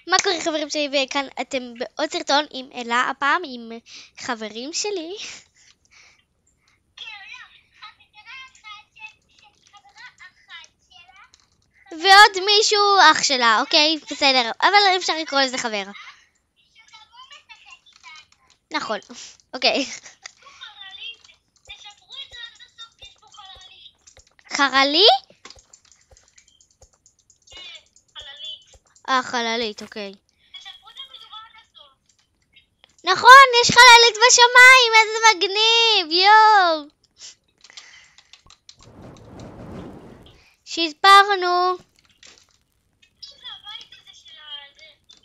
מה קורה חברים שלי, וכאן אתם בעוד סרטון עם אלה, הפעם עם חברים שלי. ועוד מישהו אח שלה, אוקיי, בסדר, אבל אפשר לקרוא לזה חבר. נכון, אוקיי. חללי? חללית, אוקיי. נכון, יש חללית בשמיים, איזה מגניב, יואו. שהספרנו.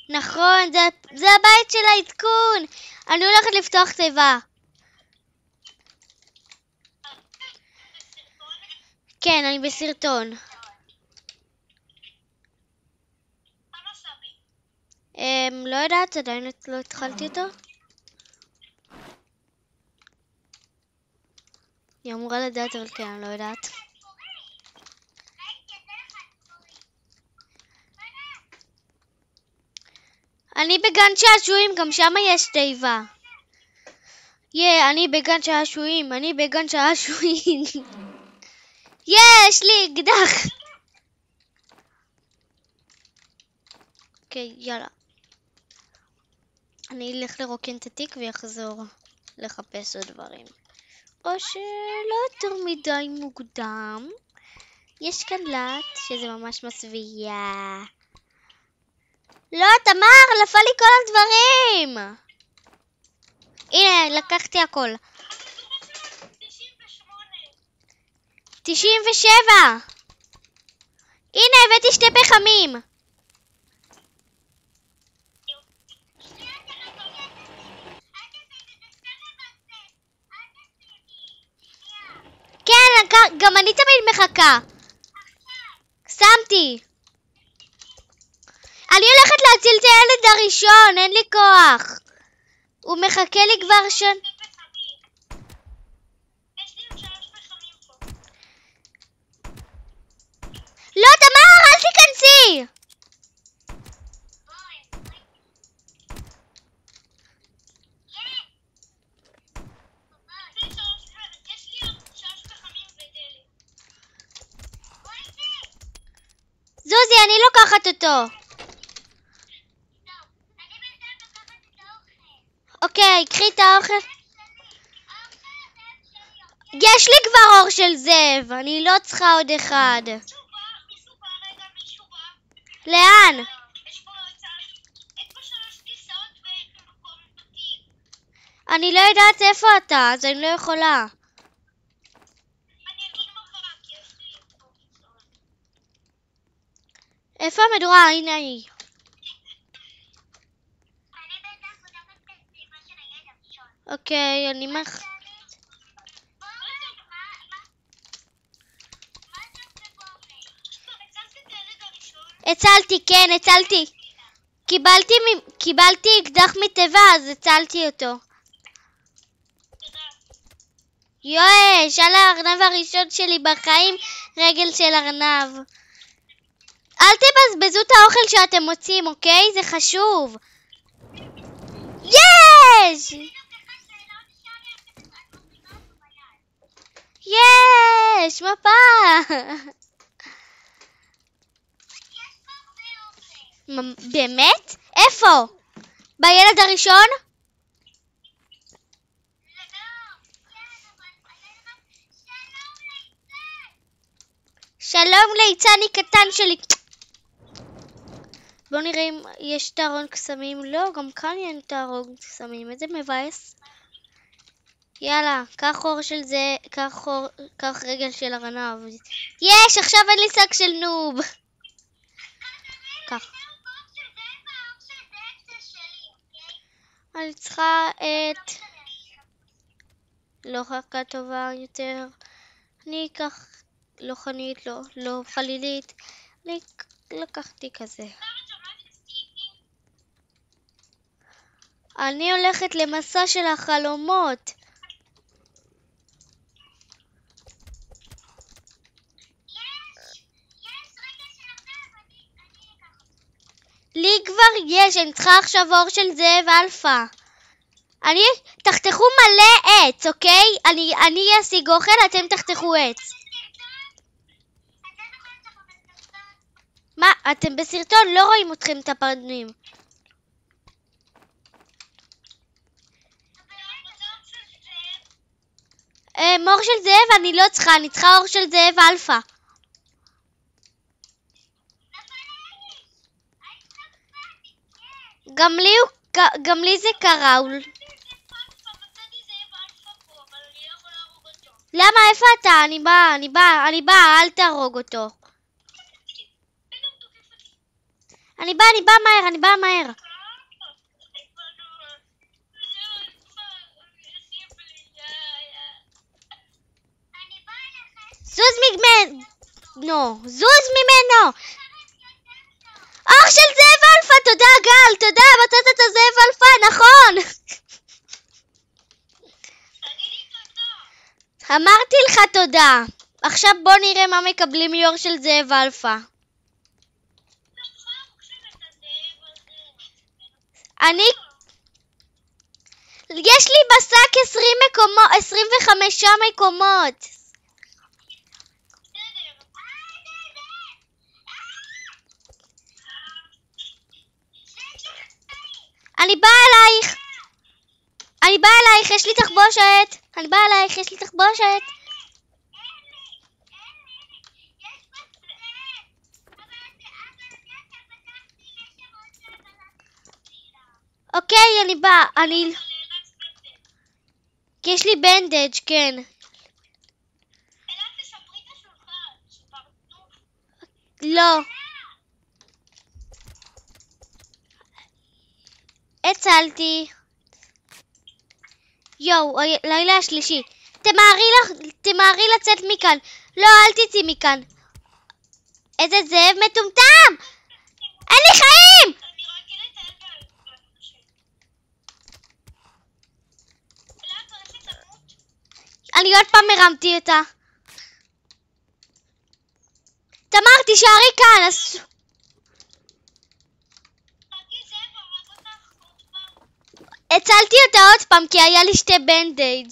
נכון, זה הבית של העדכון. אני הולכת לפתוח תיבה. כן, אני בסרטון. לא יודעת, עדיין לא התחלתי אותו. היא אמורה לדעת, אבל כן, אני לא יודעת. אני בגן שעשועים, גם שם יש תיבה. אני בגן שעשועים, אני בגן שעשועים. יש לי אקדח. אוקיי, יאללה. אני אלך לרוקן את התיק ויחזור לחפש עוד דברים. או שלא יותר מדי מוקדם. יש כאן לט שזה ממש מסביע. לא, תמר, נפל לי כל הדברים. הנה, לקחתי הכל. 97. הנה, הבאתי 2 פחמים. כן, גם אני תמיד מחכה. שמתי. אני הולכת להציל את הילד הראשון, אין לי כוח. הוא מחכה לי כבר לא, תמר, אל תיכנסי. זוזי, אני לוקחת אותו. אוקיי, קחי את האוכל. יש לי כבר אור של זאב, אני לא צריכה עוד אחד. לאן? אני לא יודעת איפה אתה, אז אני לא יכולה. איפה המדורה? הנה היא. אוקיי, אני הצלתי, כן, הצלתי. קיבלתי אקדח מטבע, אז הצלתי אותו. יש, על הארנב הראשון שלי בחיים, רגל של ארנב. אל תבזבזו את האוכל שאתם מוצאים, אוקיי? זה חשוב. יש! יש! מפה! באמת? איפה? בילד הראשון? שלום ליצני קטן שלי. בואו נראה אם יש את הארון קסמים. לא, גם כאן אין את הארון קסמים. איזה מבאס. יאללה, קח אור של זה, קח רגל של ארנב. יש, עכשיו אין לי שק של נוב. קח. אני צריכה את... לא חכה טובה יותר. אני אקח... לא חנית, לא חלילית. אני לקחתי כזה. אני הולכת למסע של החלומות. לי כבר אני צריכה עכשיו אור של זאב אלפא. תחתכו מלא עץ, אוקיי? אני אשיג אוכל, אתם תחתכו עץ. מה? אתם בסרטון, לא רואים אתכם את הפנים. אור של זאב אני לא צריכה, אני צריכה אור של זאב אלפא. גם לי זה קרה. למה? איפה אתה? אני באה, אל תהרוג אותו. אני באה מהר. זוז ממנו. אור של זאב אלפא, תודה גל, תודה, מצאת את הזאב אלפא, נכון. אמרתי לך תודה. עכשיו בוא נראה מה מקבלים מאור של זאב אלפא. יש לי בשק 25 מקומות. אני באה אלייך, יש לי תחבושת. אוקיי, אני באה. יש לי בנדג', כן. לא. הצלתי. יואו, לילה השלישי. תמהרי לצאת מכאן. לא, אל תצאי מכאן. איזה זאב מטומטם! אין לי חיים! אני עוד פעם הרמתי אותה. תמר, תישארי כאן. הצלתי אותה עוד פעם כי היה לי 2 בנדייג'.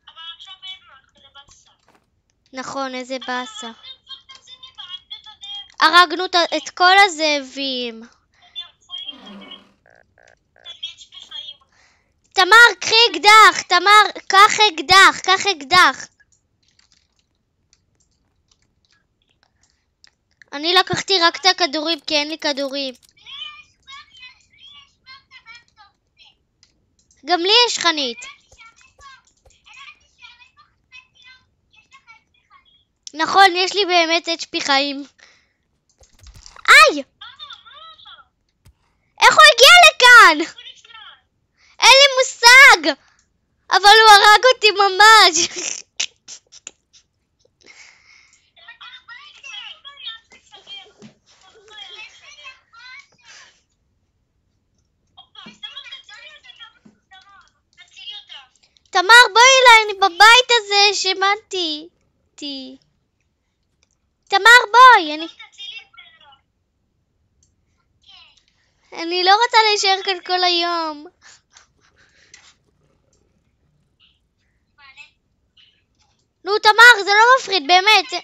אבל עכשיו אין לך, זה באסה. נכון, איזה באסה. הרגנו את כל הזאבים. תמר, קחי אקדח. קח אקדח. אני לקחתי רק את הכדורים כי אין לי כדורים. גם לי יש חנית. נכון, יש לי באמת HP חיים. איי! איך הוא הגיע לכאן? אין לי מושג! אבל הוא הרג אותי ממש. תמר, בואי אליי, אני בבית הזה, שמעתי. תמר, בואי. אני לא רוצה להישאר כאן כל היום. נו, תמר, זה לא מפחיד, באמת.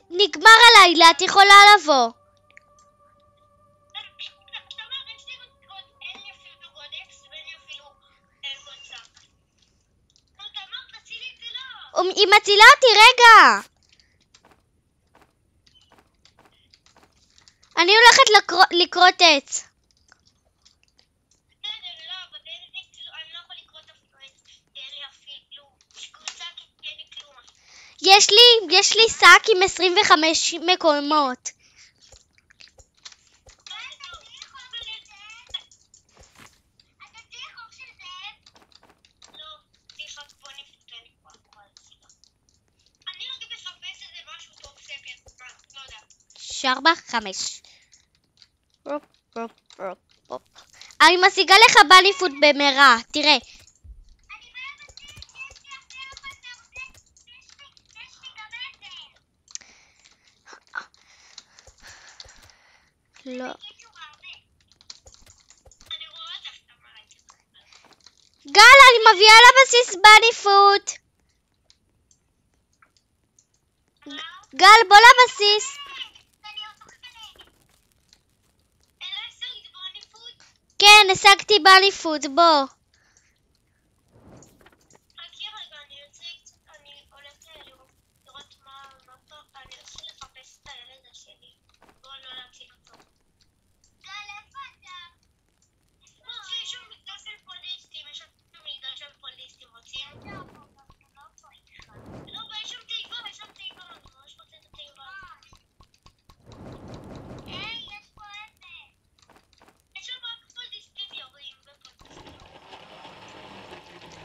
נגמר הלילה, את יכולה לבוא. היא מצילה אותי, רגע. אני הולכת לקרות עץ. יש לי שק עם 25 מקומות. ארבע, 5. אני משיגה לך באליפות במהרה, תראה. לא. גל, אני מביאה לבסיס באליפות. גל, בוא לבסיס. כן, השגתי באליפות, בוא.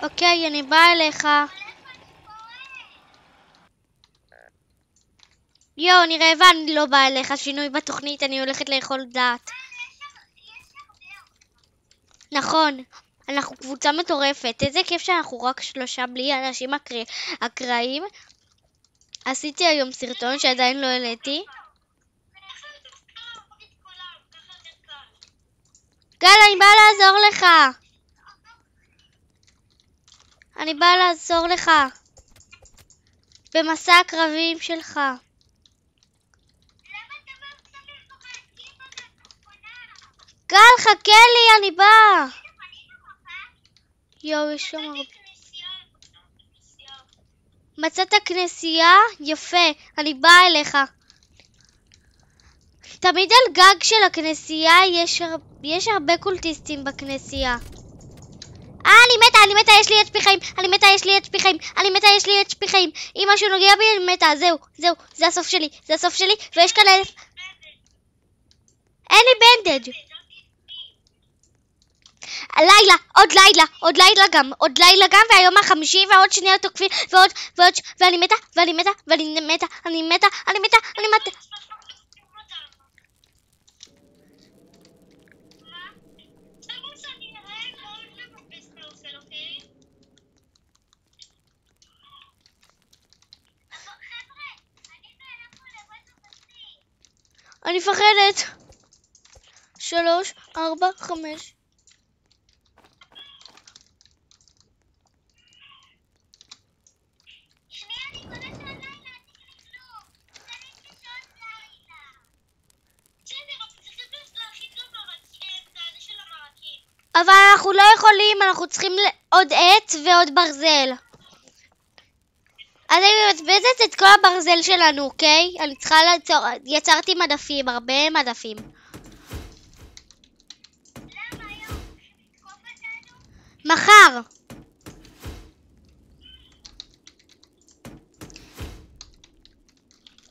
אוקיי, אני באה אליך. יואו, אני רעבה, אני לא באה אליך. שינוי בתוכנית, אני הולכת לאכול דעת. נכון, אנחנו קבוצה מטורפת. איזה כיף שאנחנו רק 3 בלי אנשים אקראיים. עשיתי היום סרטון שעדיין לא העליתי. גל, אני באה לעזור לך. אני באה לעזור לך במסע הקרבים שלך. גל, חכה לי, אני באה. יואו, יש שם הרבה. מצאת כנסייה? יפה, אני באה אליך. תמיד על גג של הכנסייה יש הרבה קולטיסטים בכנסייה. אני מתה, יש לי HP חיים. אני מתה, יש לי HP חיים. אם משהו נוגע בי, אני מתה, זהו, זה הסוף שלי, ויש כאן 1000. אין לי בנדג'. עוד לילה גם, והיום ה5 ועוד שניה תוקפים, ועוד, ואני מתה. אני מפחדת. 3, 4, 5. אבל אנחנו לא יכולים, אנחנו צריכים עוד עץ ועוד ברזל. אז אני מבזבזת את כל הברזל שלנו, אוקיי? אני צריכה יצרתי מדפים, הרבה מדפים. מחר.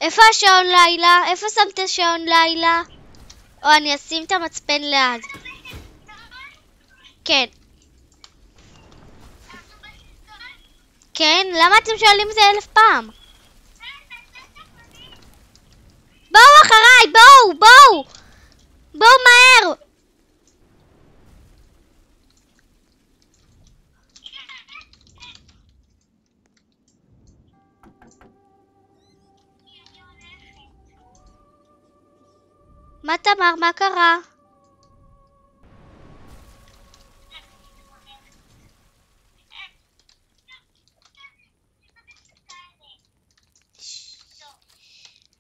איפה השעון לילה? איפה שמת השעון לילה? או אני אשים את המצפן ליד. כן. כן? למה אתם שואלים את זה 1000 פעם? בואו אחריי, בואו מהר. מה תמר? מה קרה?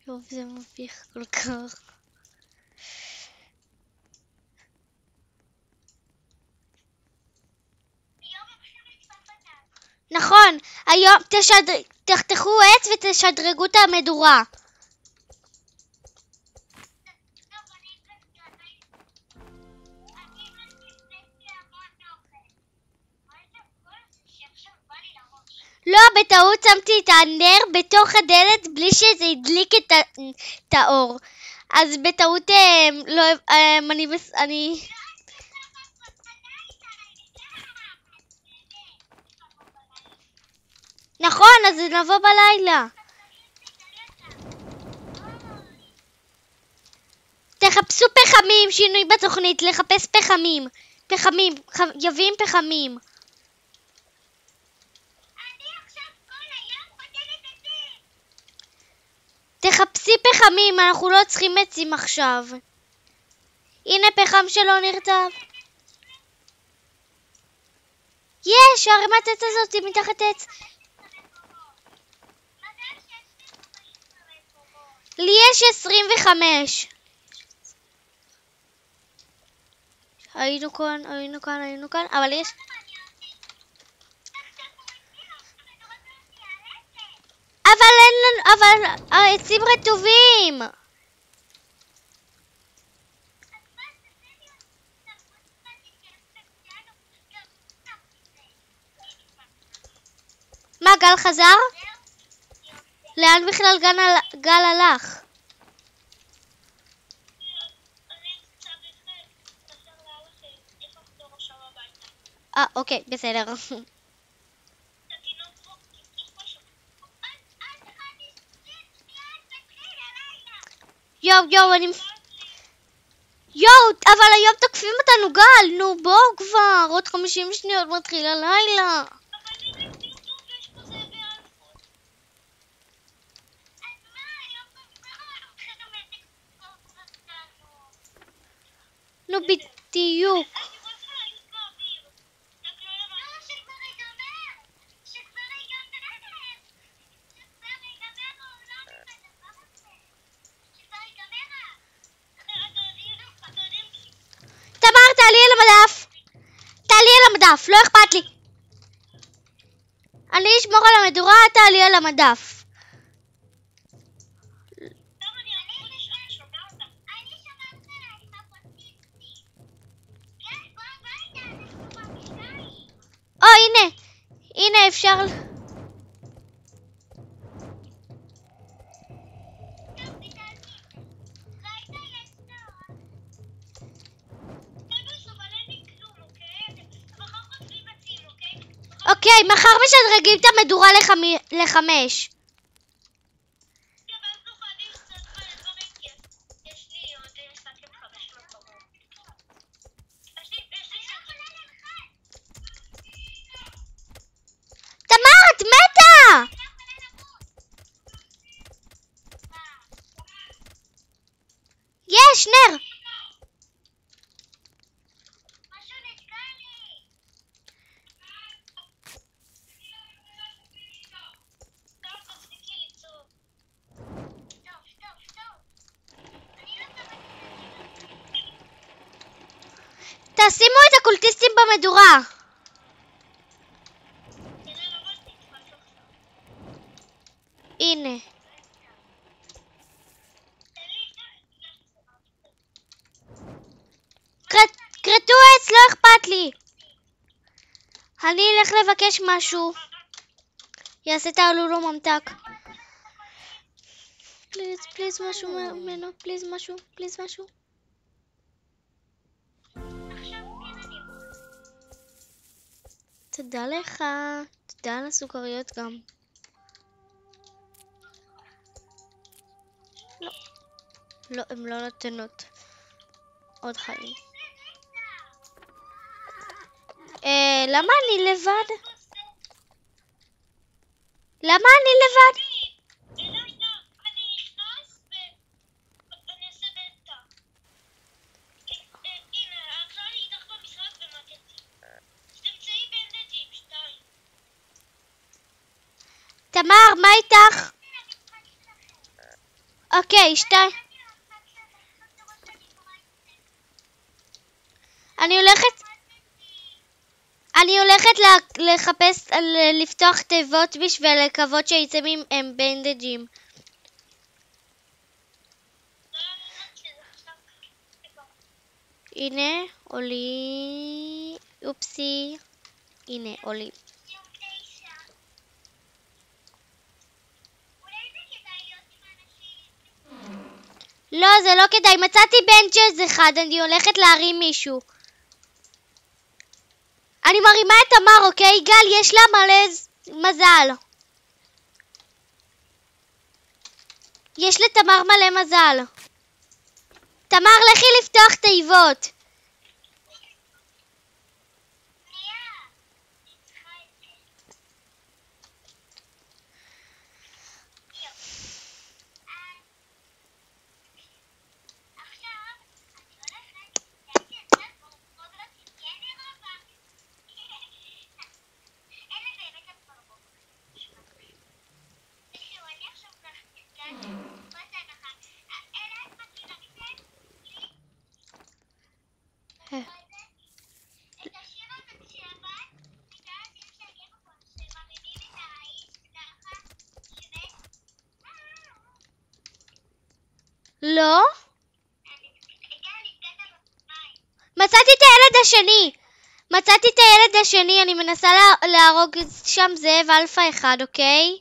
טוב, זה מביך כל כך. נכון, היום תחתכו עץ ותשדרגו את המדורה. לא, בטעות שמתי את הנר בתוך הדלת בלי שזה הדליק את האור. אז בטעות אני... נכון, אז נבוא בלילה. תחפשו פחמים, שינוי בתוכנית, לחפש פחמים. יבים פחמים. תחפשי פחמים, אנחנו לא צריכים עצים עכשיו. הנה פחם שלא נרטב. יש, ערימת עץ הזאת היא מתחת עץ. לי יש 25. היינו כאן, אבל יש... אבל אין לנו, אבל העצים רטובים. מה, גל חזר? לאן בכלל גל הלך? אוקיי, בסדר. יואו, אבל היום תוקפים אותנו גל, נו בואו כבר, עוד 50 שניות מתחיל הלילה. נו בדיוק. תמר, תעלי על המדף, לא אכפת לי. אני אשמור על המדורה, תעלי על המדף. הנה אפשר... אוקיי, מחר משדרגים את המדורה ל5. תמר, את מתה! יש, נר! תשימו את הקולטיסטים במדורה. הנה. קרטו עץ, לא אכפת לי. אני אלך לבקש משהו. יעשה תעלולו ממתק. פליז משהו ממנו, פליז משהו. תודה לך, תודה על הסוכריות גם. לא, הן לא נותנות עוד חיים. למה אני לבד? תמר, מה איתך? אוקיי, 2. אני הולכת לחפש, לפתוח תיבות בשביל לקוות שיצאים עם בנדג'ים. הנה, עולי. אופסי. הנה, עולי. לא, זה לא כדאי. מצאתי בנצ'ז אחד, אני הולכת להרים מישהו. אני מרימה את תמר, אוקיי? גל, יש לה מלא מזל. יש לתמר מלא מזל. תמר, לכי לפתוח תיבות. לא? מצאתי את הילד השני. מצאתי את הילד השני, אני מנסה להרוג שם זאב אלפא אחד, אוקיי?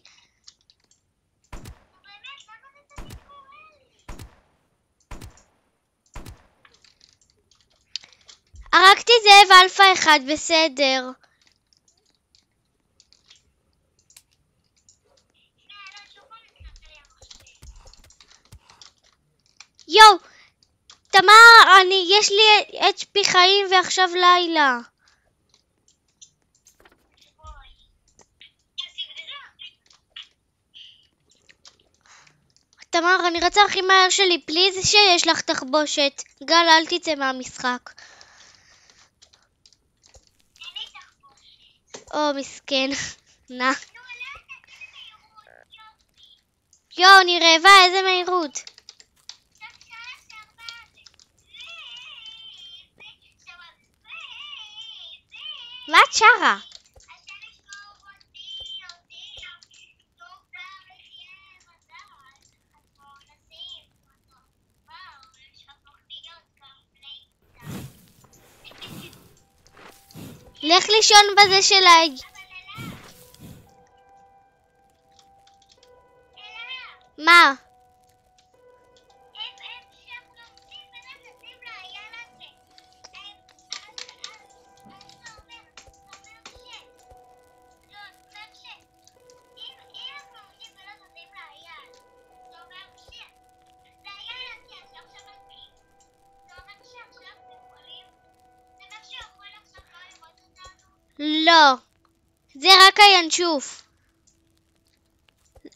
הרגתי זאב אלפא אחד, בסדר. יואו, תמר, יש לי HP חיים ועכשיו לילה. תמר, אני רצה הכי מהר שלי, פליז שיש לך תחבושת. גל, אל תצא מהמשחק. או, מסכן. נא. יואו, אני רעבה, איזה מהירות. מה את שרה? לך לישון בזה שלי. מה? לא. זה רק הינשוף.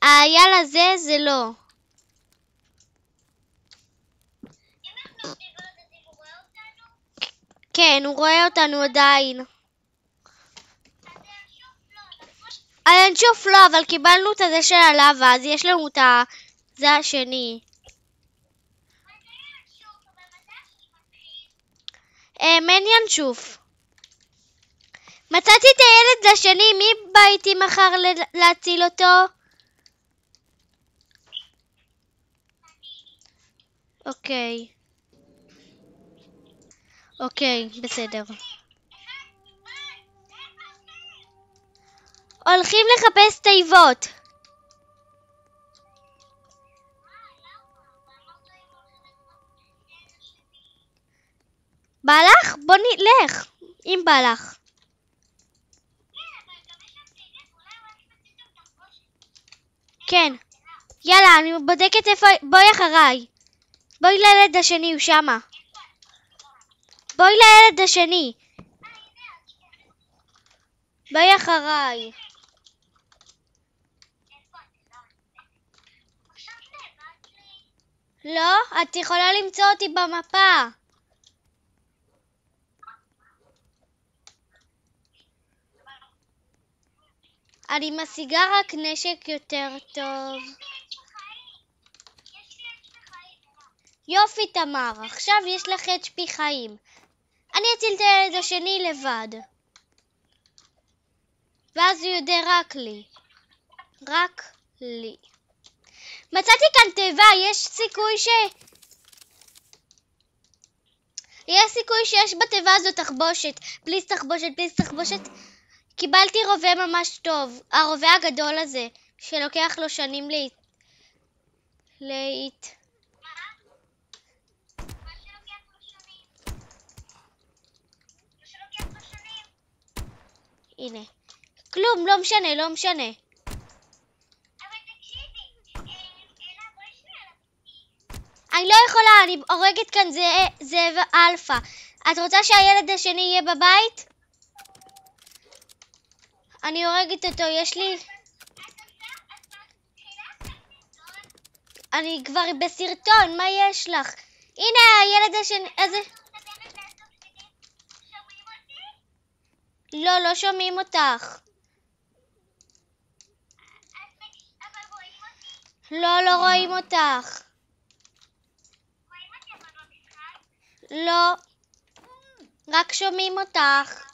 האייל הזה זה לא. כן, הוא רואה אותנו עדיין. הינשוף לא, אבל קיבלנו את הזה של הלאבה, אז יש לנו את זה השני. אין ינשוף. מצאתי את הילד השני, מי בא איתי מחר להציל אותו? אוקיי. אוקיי, בסדר. הולכים לחפש תיבות. בא לך? בוא נלך, אם בא לך. כן. יאללה, אני בודקת איפה... בואי אחריי. בואי לילד השני, הוא שמה. בואי לילד השני. בואי אחריי. לא? את יכולה למצוא אותי במפה. אני משיגה רק נשק יותר טוב. יופי תמר, עכשיו יש לך HP חיים. אני אציל את הילד השני לבד. ואז הוא יודע רק לי. רק לי. מצאתי כאן תיבה, יש סיכוי שיש בתיבה הזאת תחבושת. פליס תחבושת, פליס תחבושת. קיבלתי רובה ממש טוב. הרובה הגדול הזה, שלוקח לו שנים הנה. כלום, לא משנה, לא משנה. אני לא יכולה, אני הורגת כאן זאב אלפא. את רוצה שהילד השני יהיה בבית? אני הורגת אותו, יש לי... אני כבר בסרטון, מה יש לך? הנה הילד השני, איזה... לא, לא שומעים אותך. לא, לא רואים אותך. לא, רק שומעים אותך.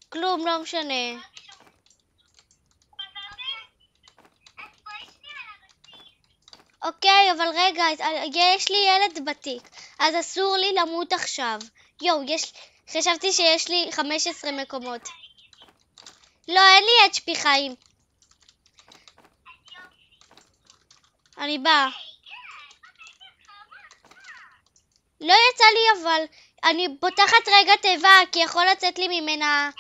כלום, לא משנה. אוקיי, אבל רגע, יש לי ילד בתיק, אז אסור לי למות עכשיו. יואו, חשבתי שיש לי 15 מקומות. לא, אין לי HP חיים. אני באה. לא יצא לי אבל, אני פותחת רגע תיבה, כי יכול לצאת לי ממנה...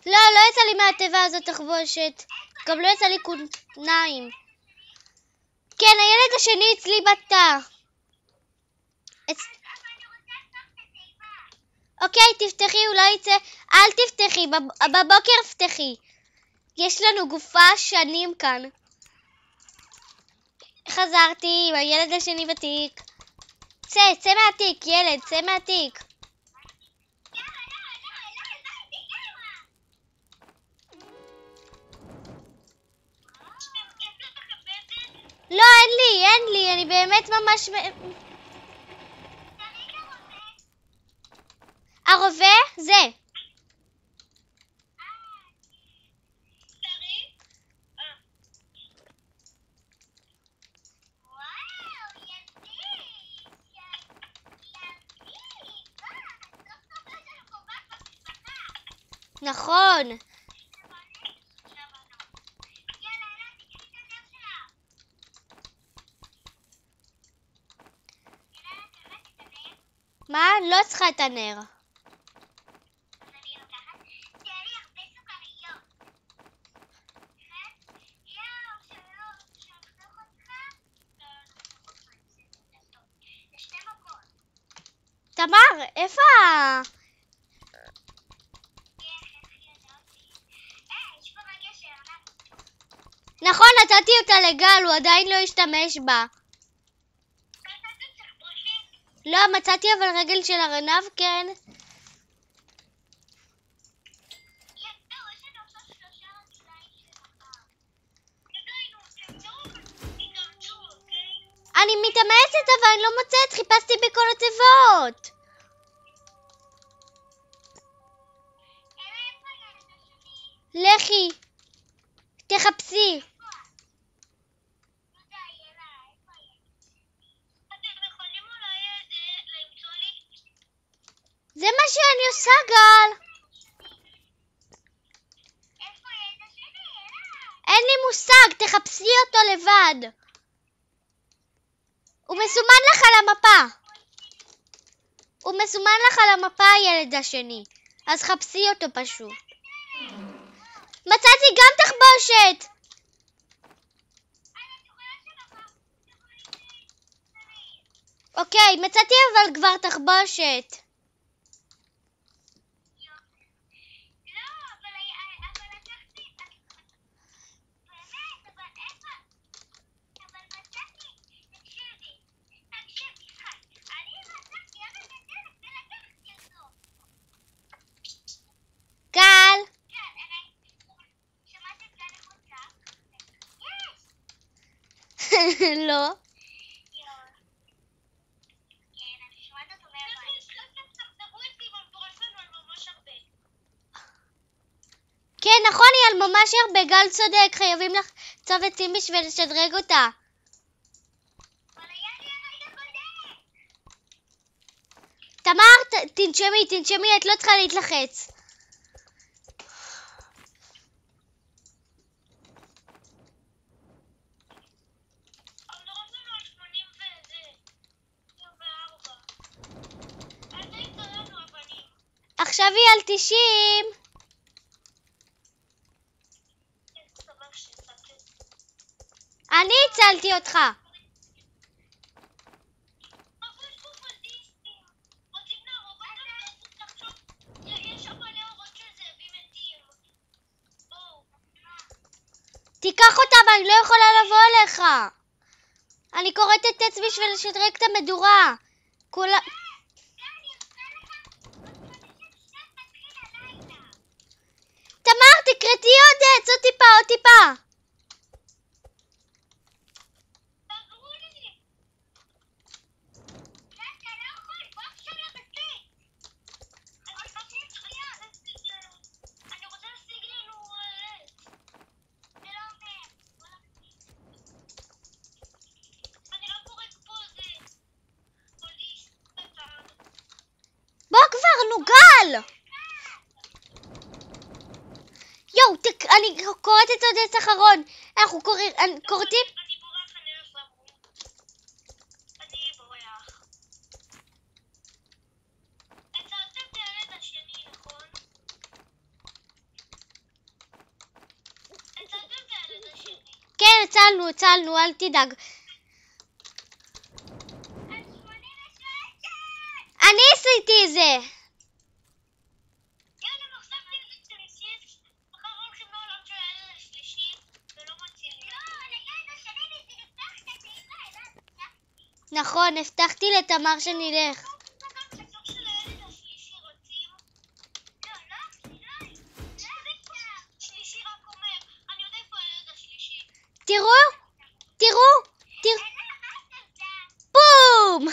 לא, לא יצא לי מהתיבה הזאת תחבושת. גם לא יצא לי כותניים. כן, הילד השני אצלי בתא. אוקיי, תפתחי, אולי יצא... אל תפתחי, בבוקר פתחי. יש לנו גופה שנים כאן. חזרתי, הילד השני בתיק. צא מהתיק, ילד, צא מהתיק. לא, אין לי, אני באמת ממש... הרובה? זה. נכון. מה? לא צריכה את הנר. תמר, איפה? נכון, נתתי אותה לגל, הוא עדיין לא השתמש בה. לא, מצאתי אבל רגל של ארנב, כן. אני מתאמצת אבל אני לא מוצאת, חיפשתי בכל התיבות. לכי, תחפשי. זה מה שאני עושה, גל. אין לי מושג, תחפשי אותו לבד. הוא מסומן לך על המפה. הוא מסומן לך על המפה, הילד השני. אז חפשי אותו פשוט. מצאתי גם תחבושת. אוקיי, מצאתי אבל כבר תחבושת. גל. לא. כן, נכון, היא על ממש הרבה. גל צודק, חייבים לחצוב עצים בשביל לשדרג אותה. תמר, תנשמי, את לא צריכה להתלחץ. עכשיו היא על 90. אני הצלתי אותך. תיקח אותם, אני לא יכולה לבוא אליך. אני קוראת את עץ בשביל לשדרג את המדורה. תמר, תקרתי עוד עץ, עוד טיפה. יואו, אני קוראת את עודס אחרון. אנחנו כורתים. אני בורח, אני הולך למות. אני בורח. הצלתם את הילד השני, נכון? הצלתם את הילד השני. כן, הצלנו, אל תדאג. אני עשיתי את זה. יאללה, עכשיו לילד שלישי. מחר הולכים לעולם של הילד השלישי, ולא מצילים. לא, לילד השני נפתח את התיבה. נכון, הבטחתי לתמר שנלך. חצור של הילד השלישי רוצים. לא. שלישי רק אומר, אני יודע איפה הילד השלישי. תראו. בום!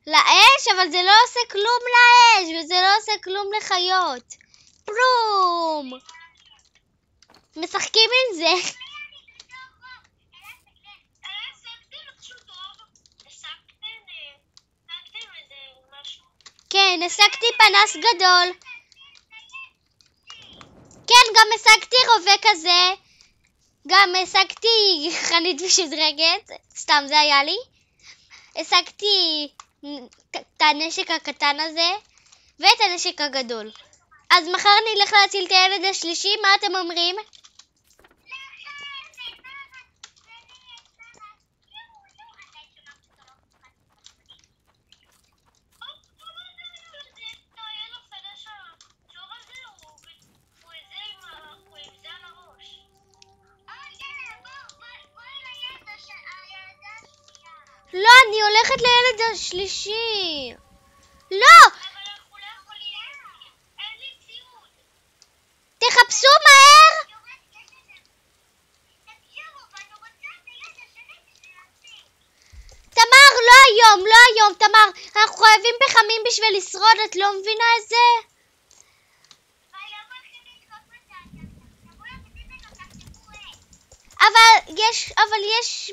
לאש, אבל זה לא עושה כלום לאש, וזה לא עושה כלום לחיות. בום! משחקים עם זה. כן, השגתי פנס גדול. כן, גם השגתי רובה כזה. גם השגתי חנית משודרגת. סתם זה היה לי. השגתי את הנשק הקטן הזה ואת הנשק הגדול. אז מחר נלך להציל את הילד השלישי, מה אתם אומרים? לא, אני הולכת לילד השלישי. לא! תחפשו מהר! תמר, לא היום, תמר. אנחנו חייבים פחמים בשביל לשרוד, את לא מבינה את זה? אבל יש...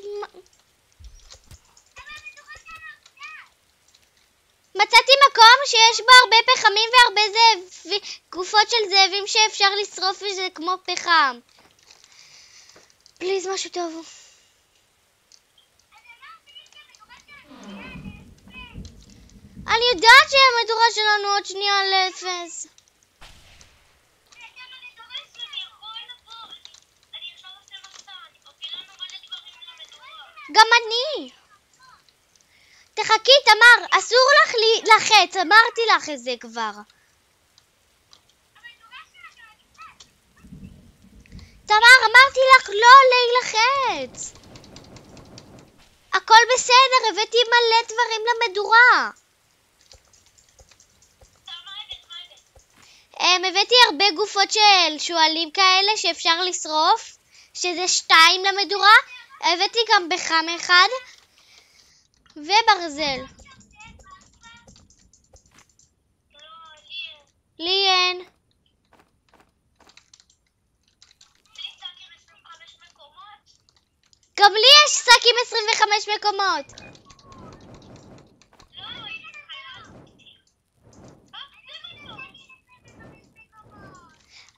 מצאתי מקום שיש בו הרבה פחמים והרבה גופות של זאבים שאפשר לשרוף וזה כמו פחם. פליז, משהו טוב. אני יודעת שהמדורה שלנו עוד שנייה על אפס. גם אני. תחכי, תמר, אסור לך לחץ, אמרתי לך את זה כבר. תמר, אמרתי לך לא להילחץ. הכל בסדר, הבאתי מלא דברים למדורה. הבאתי הרבה גופות של שואלים כאלה שאפשר לשרוף, שזה 2 למדורה. הבאתי גם פחם 1 וברזל. לי אין. גם לי יש שק עם 25 מקומות.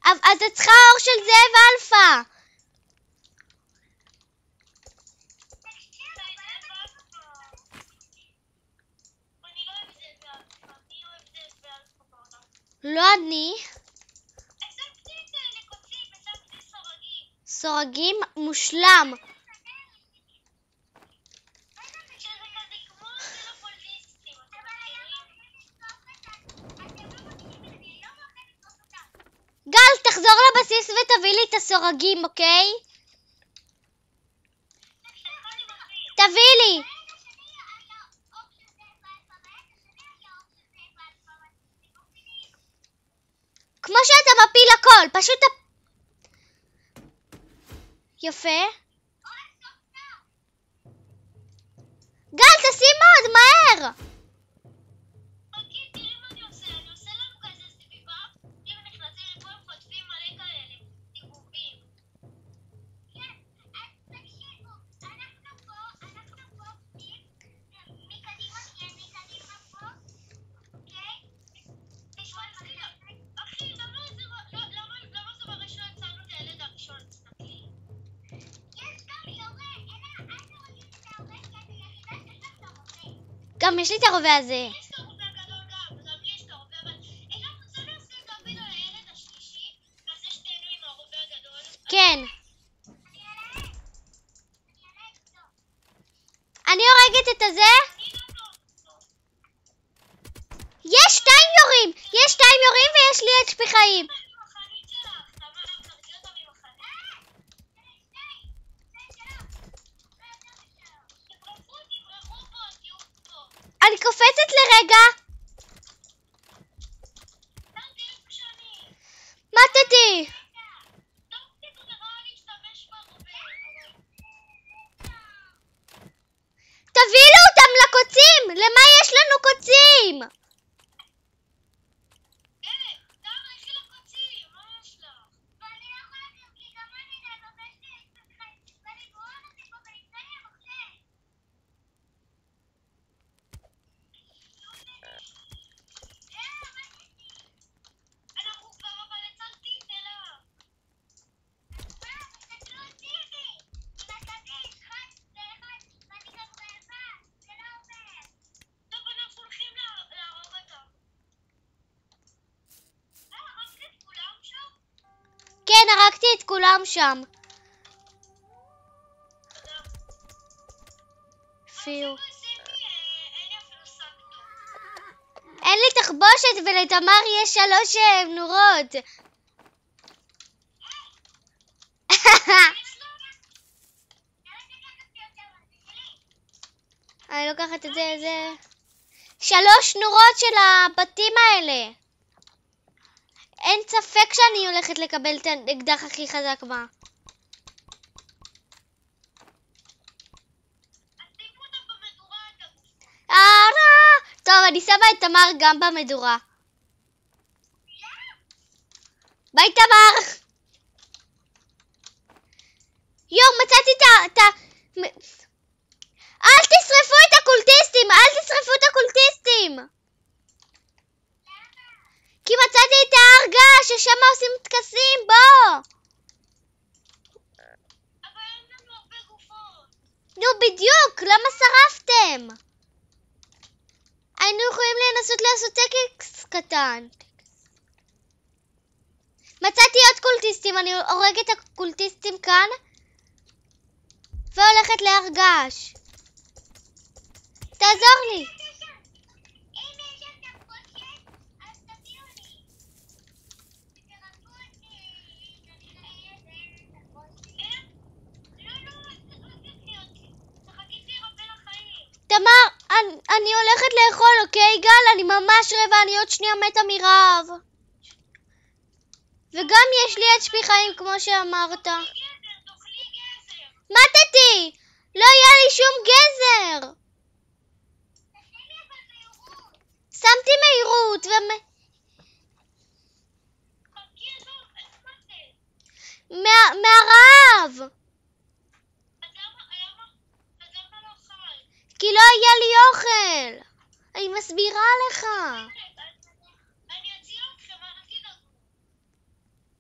אז את צריכה אור של זאב אלפא. לא אני. סורגים מושלם. גל, תחזור לבסיס ותביא לי את הסורגים, אוקיי? תביא לי. כמו שאתה מפיל הכל, פשוט... יפה. גל, תשים עוד, מהר! גם יש לי את הרובה הזה. יש את הרובה הגדול גם לי יש את הרובה, אבל אני רוצה לעשות דוד על הילד השלישי, ואז שתינו עם הרובה הגדול. כן. אני אעלה איתו. אני הורגת את הזה. אני גם לא אותו. יש 2 יורים. יש 2 יורים ויש לי HP חיים. אני מחנית שלך, תמר, תרדי אותה ממחנית. תברחו פה, תהיו פה. אני קופצת לרגע. שמתי כשאני. מתתי. תפסיקו דבר להשתמש ברובה. תבילו אותם לקוצים. למה יש לנו קוצים? תמר, יש לי לקוצים, מה יש לך? ואני לא יכולה גם, כי גם אני נדבר ואני גורם אותי פה ולפני לי המחשב. אנחנו כבר אבל הצלתי את אלה. תסתכלו אותי. אם נתתי אחד לאחד ואני גם רעבה, זה לא עובד. טוב, אנחנו הולכים להרוג אותם. הרגת את כולם שם? כן, הרגתי את כולם שם. פיו. אין לי אפילו שק טוב. אין לי תחבושת ולתמר יש 3 נורות. אני לוקחת את זה. 3 נורות של הבתים האלה. אין ספק שאני הולכת לקבל את האקדח הכי חזק בה. שימו אותם במדורה את הגופות. טוב, אני שמה את תמר גם במדורה. ביי תמר. מצאתי את אל תשרפו את הקולטיסטים. כי מצאתי את ההרגה ששם עושים טקסים. בוא. אבל אין לנו הרבה גופות. נו בדיוק, למה שרפתם? היינו יכולים לנסות לעשות טקס קטן. מצאתי עוד קולטיסטים, אני הורגת את הקולטיסטים כאן והולכת להרגש. תעזור לי. אם יש שם תחבושת, אז תביאו לי. תרפו אותי. כנראה אין תחבושת. לא תקני אותי. תחכי שירפא לחיים. תמר, אני הולכת לאכול, אוקיי גל? אני ממש רעבה, אני עוד שנייה מתה מרעב. וגם יש לי HP חיים כמו שאמרת. תאכלי גזר. מתתי! לא היה לי שום גזר. תשימי אבל מהירות. שמתי מהירות חכי, איך מתת? מהרעב. אז למה לא אכל? כי לא היה לי אוכל. אני מסבירה לך. אני אציל אתכם, אל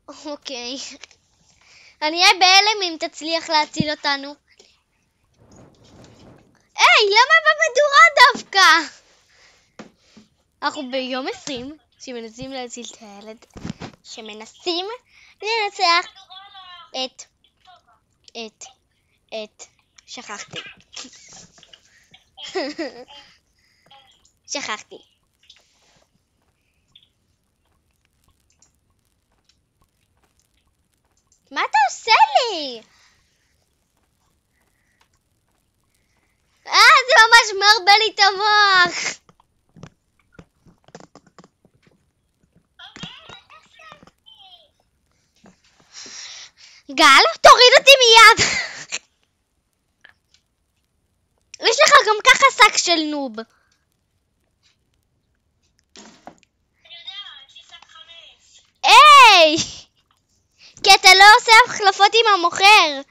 תדאגו. אוקיי. אני אהיה בהלם אם תצליח להציל אותנו. היי, למה במדורה דווקא? אנחנו ביום 20 שמנסים להציל את הילד. שמנסים לנצח שכחתי. שכחתי. מה אתה עושה לי? זה ממש מערבל לי את המוח. גל, תוריד אותי מיד. יש לך גם ככה שק של נוב. אני יודע, יש לי שק 5. היי! כי אתה לא עושה החלפות עם המוכר.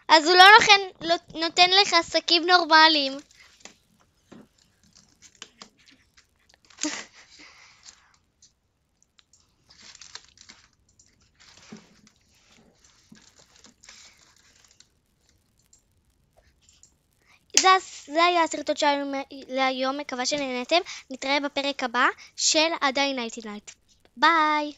אז הוא לא נותן לך שקים נורמליים. זה היה הסרטון שלנו להיום, מקווה שנהנתם. נתראה בפרק הבא של עדיין נייטי נייט. ביי!